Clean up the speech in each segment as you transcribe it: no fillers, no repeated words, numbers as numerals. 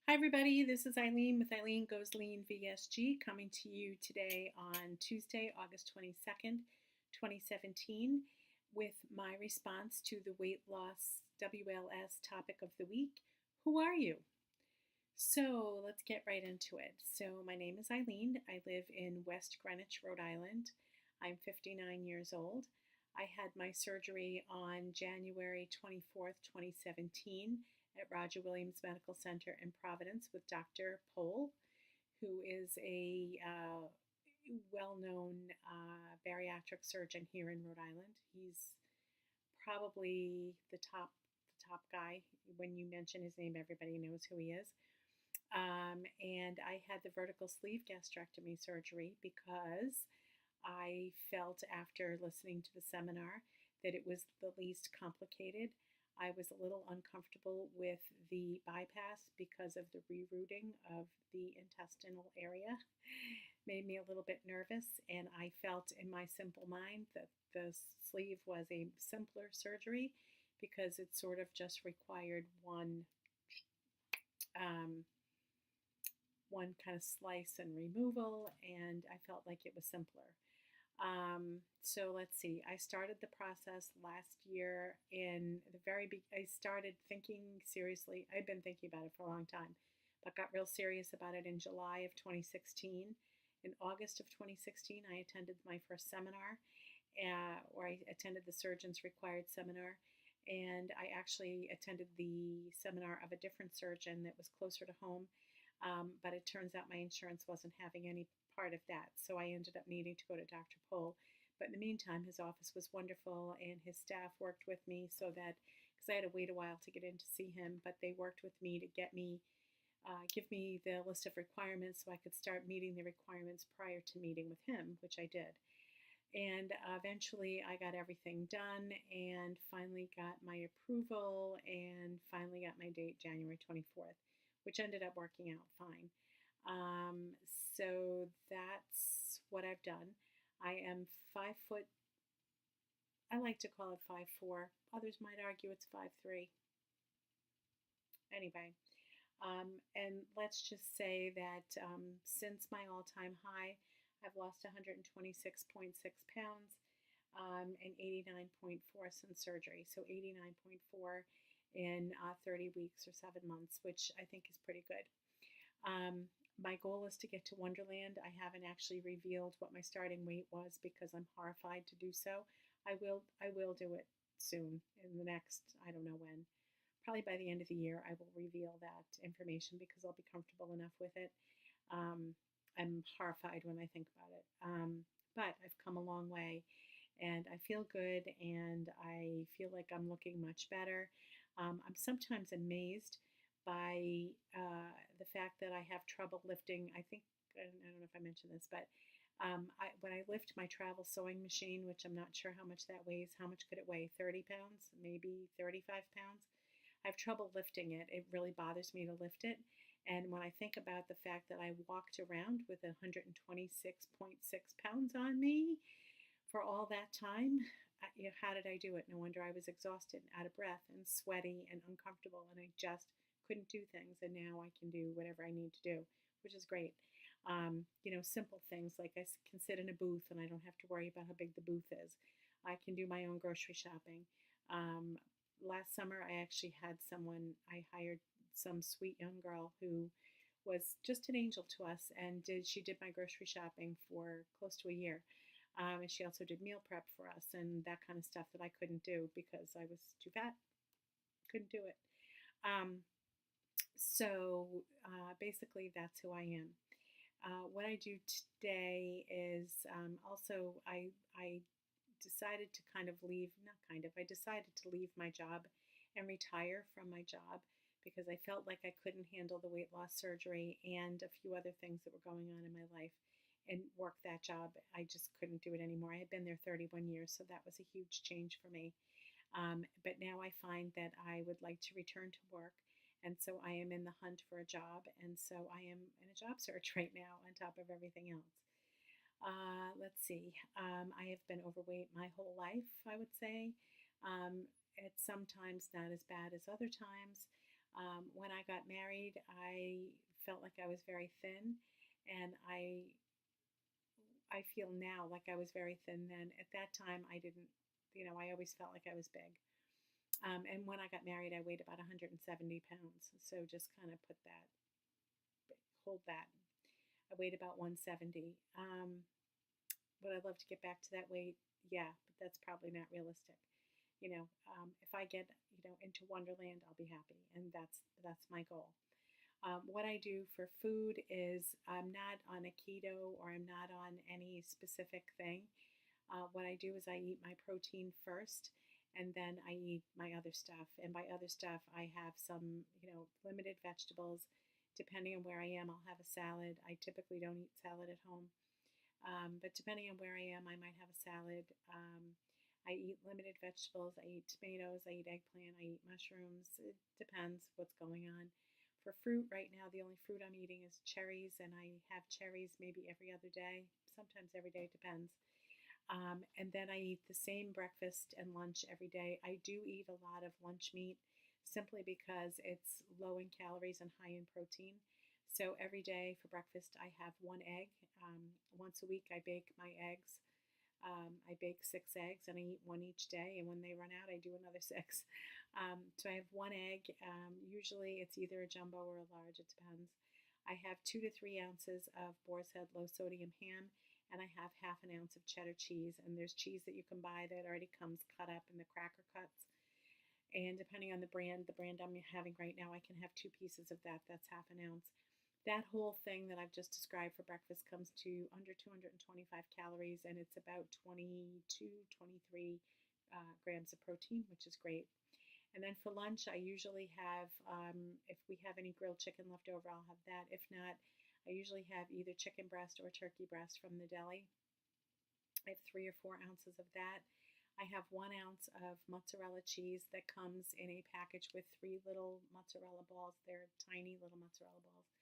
Hi, everybody. This is Eileen with EileenGoesLean-VSG coming to you today on Tuesday, August 22nd, 2017, with my response to the weight loss WLS topic of the week. Who are you? So let's get right into it. So, my name is Eileen. I live in West Greenwich, Rhode Island. I'm 59 years old. I had my surgery on January 24th, 2017 at Roger Williams Medical Center in Providence with Dr. Pohl, who is a well-known bariatric surgeon here in Rhode Island. He's probably the top guy. When you mention his name, everybody knows who he is. And I had the vertical sleeve gastrectomy surgery because I felt after listening to the seminar that it was the least complicated. I was a little uncomfortable with the bypass because of the rerouting of the intestinal area. Made me a little bit nervous, and I felt in my simple mind that the sleeve was a simpler surgery because it sort of just required um, one kind of slice and removal, and I felt like it was simpler. So let's see. I started the process last year in the I started thinking seriously. I've been thinking about it for a long time, but got real serious about it in July of 2016. In August of 2016, I attended my first seminar, where I attended the surgeon's required seminar. And I actually attended the seminar of a different surgeon that was closer to home. But it turns out my insurance wasn't having any part of that. So I ended up needing to go to Dr. Pohl. But in the meantime, his office was wonderful, and his staff worked with me so that, because I had to wait a while to get in to see him, but they worked with me to give me the list of requirements so I could start meeting the requirements prior to meeting with him, which I did. And eventually I got everything done and finally got my approval and finally got my date January 24th, which ended up working out fine. So that's what I've done. I am 5 foot, I like to call it 5'4". Others might argue it's 5'3". Anyway, and let's just say that since my all-time high, I've lost 126.6 pounds and 89.4 since surgery. So 89.4 in 30 weeks or 7 months, which I think is pretty good. My goal is to get to Wonderland. I haven't actually revealed what my starting weight was because I'm horrified to do so. I will do it soon in the next, I don't know when. Probably by the end of the year, I will reveal that information because I'll be comfortable enough with it. I'm horrified when I think about it. But I've come a long way and I feel good and I feel like I'm looking much better. I'm sometimes amazed by the fact that I have trouble lifting. I don't know if I mentioned this, but when I lift my travel sewing machine, which I'm not sure how much that weighs, how much could it weigh? 30 pounds, maybe 35 pounds. I have trouble lifting it. It really bothers me to lift it. And when I think about the fact that I walked around with 126.6 pounds on me for all that time, how did I do it? No wonder I was exhausted, out of breath, and sweaty and uncomfortable, and I just couldn't do things. And now I can do whatever I need to do, which is great. Simple things like I can sit in a booth and I don't have to worry about how big the booth is. I can do my own grocery shopping. Last summer, I actually I hired some sweet young girl who was just an angel to us, and she did my grocery shopping for close to a year. And she also did meal prep for us and that kind of stuff that I couldn't do because I was too fat. Couldn't do it. Basically, that's who I am. What I do today is also I decided to I decided to leave my job and retire from my job because I felt like I couldn't handle the weight loss surgery and a few other things that were going on in my life and work that job. I just couldn't do it anymore. I had been there 31 years, so that was a huge change for me. But now I find that I would like to return to work. And so I am in the hunt for a job. And so I am in a job search right now on top of everything else. Let's see. I have been overweight my whole life, I would say. It's sometimes not as bad as other times. When I got married, I felt like I was very thin, and I feel now like I was very thin then. At that time, I didn't, I always felt like I was big. And when I got married, I weighed about 170 pounds. So just kind of hold that. I weighed about 170. Would I love to get back to that weight? Yeah, but that's probably not realistic. If I get, into Wonderland, I'll be happy, and that's my goal. What I do for food is I'm not on a keto or I'm not on any specific thing. What I do is I eat my protein first and then I eat my other stuff. And by other stuff, I have some, limited vegetables. Depending on where I am, I'll have a salad. I typically don't eat salad at home. But depending on where I am, I might have a salad. I eat limited vegetables. I eat tomatoes. I eat eggplant. I eat mushrooms. It depends what's going on. For fruit, right now, the only fruit I'm eating is cherries, and I have cherries maybe every other day. Sometimes every day, it depends. And then I eat the same breakfast and lunch every day. I do eat a lot of lunch meat simply because it's low in calories and high in protein. So every day for breakfast, I have one egg. Once a week, I bake my eggs. I bake 6 eggs and I eat one each day. And when they run out, I do another six. So I have one egg. Usually it's either a jumbo or a large, it depends. I have 2 to 3 ounces of Boar's Head low sodium ham, and I have half an ounce of cheddar cheese. And there's cheese that you can buy that already comes cut up in the cracker cuts. And depending on the brand I'm having right now, I can have 2 pieces of that. That's half an ounce. That whole thing that I've just described for breakfast comes to under 225 calories, and it's about 22, 23 grams of protein, which is great. And then for lunch, I usually have, if we have any grilled chicken left over, I'll have that. If not, I usually have either chicken breast or turkey breast from the deli. I have 3 or 4 ounces of that. I have 1 ounce of mozzarella cheese that comes in a package with 3 little mozzarella balls. They're tiny little mozzarella balls.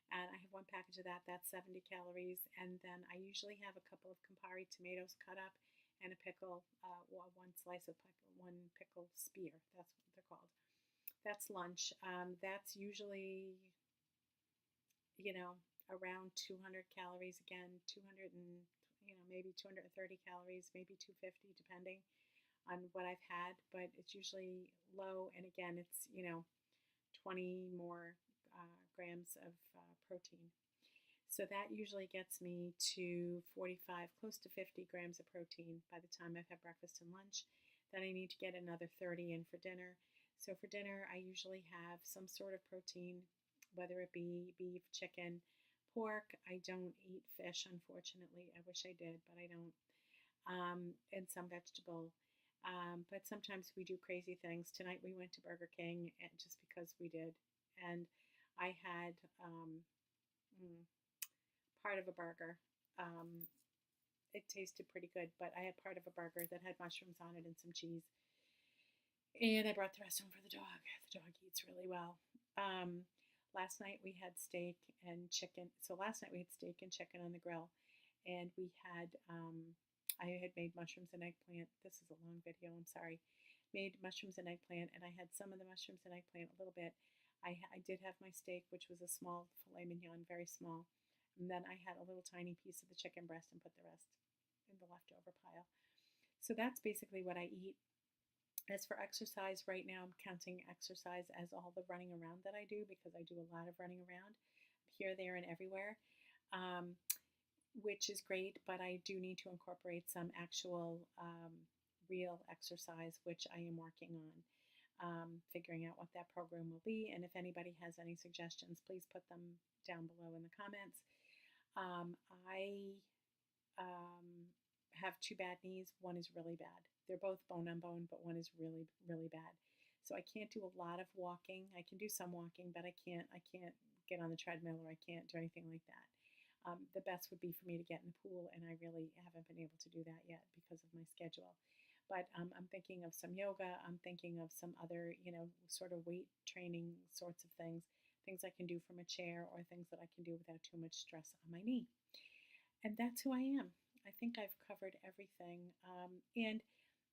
And I have 1 package of that. That's 70 calories. And then I usually have a couple of Campari tomatoes cut up and a pickle, 1 slice of pickle, 1 pickle spear. That's what they're called. That's lunch. That's usually, around 200 calories. Again, 200 and, maybe 230 calories, maybe 250, depending on what I've had. But it's usually low. And again, it's, 20 more grams of protein. So that usually gets me to 45, close to 50 grams of protein by the time I've had breakfast and lunch. Then I need to get another 30 in for dinner. So for dinner, I usually have some sort of protein, whether it be beef, chicken, pork. I don't eat fish, unfortunately. I wish I did, but I don't. And some vegetable. But sometimes we do crazy things. Tonight we went to Burger King just because we did. And I had part of a burger. It tasted pretty good, but I had part of a burger that had mushrooms on it and some cheese. And I brought the rest home for the dog. The dog eats really well. Last night we had steak and chicken. So last night we had steak and chicken on the grill. And we had, I had made mushrooms and eggplant. This is a long video, I'm sorry. Made mushrooms and eggplant, and I had some of the mushrooms and eggplant a little bit. I did have my steak, which was a small filet mignon, very small. And then I had a little tiny piece of the chicken breast and put the rest in the leftover pile. So that's basically what I eat. As for exercise, right now I'm counting exercise as all the running around that I do because I do a lot of running around here, there, and everywhere, which is great, but I do need to incorporate some actual real exercise, which I am working on. Figuring out what that program will be, and if anybody has any suggestions, please put them down below in the comments. I have 2 bad knees. One is really bad. They're both bone on bone, but one is really, really bad. So I can't do a lot of walking. I can do some walking, but I can't get on the treadmill or I can't do anything like that. The best would be for me to get in the pool, and I really haven't been able to do that yet because of my schedule. But I'm thinking of some yoga. I'm thinking of some other, sort of weight training sorts of things I can do from a chair or things that I can do without too much stress on my knee. And that's who I am. I think I've covered everything. And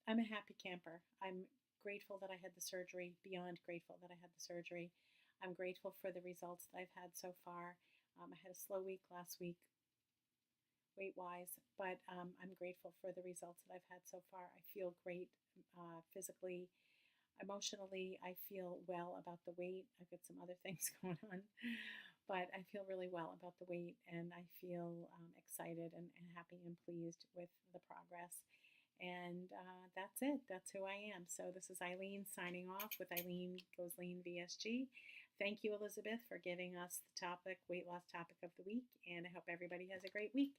I'm a happy camper. I'm grateful that I had the surgery, beyond grateful that I had the surgery. I'm grateful for the results that I've had so far. I had a slow week last week, weight-wise, but I'm grateful for the results that I've had so far. I feel great physically, emotionally. I feel well about the weight. I've got some other things going on, but I feel really well about the weight, and I feel excited and happy and pleased with the progress. And that's it. That's who I am. So this is Eileen signing off with EileenGoesLean-VSG. Thank you, Elizabeth, for giving us the topic, weight loss topic of the week, and I hope everybody has a great week.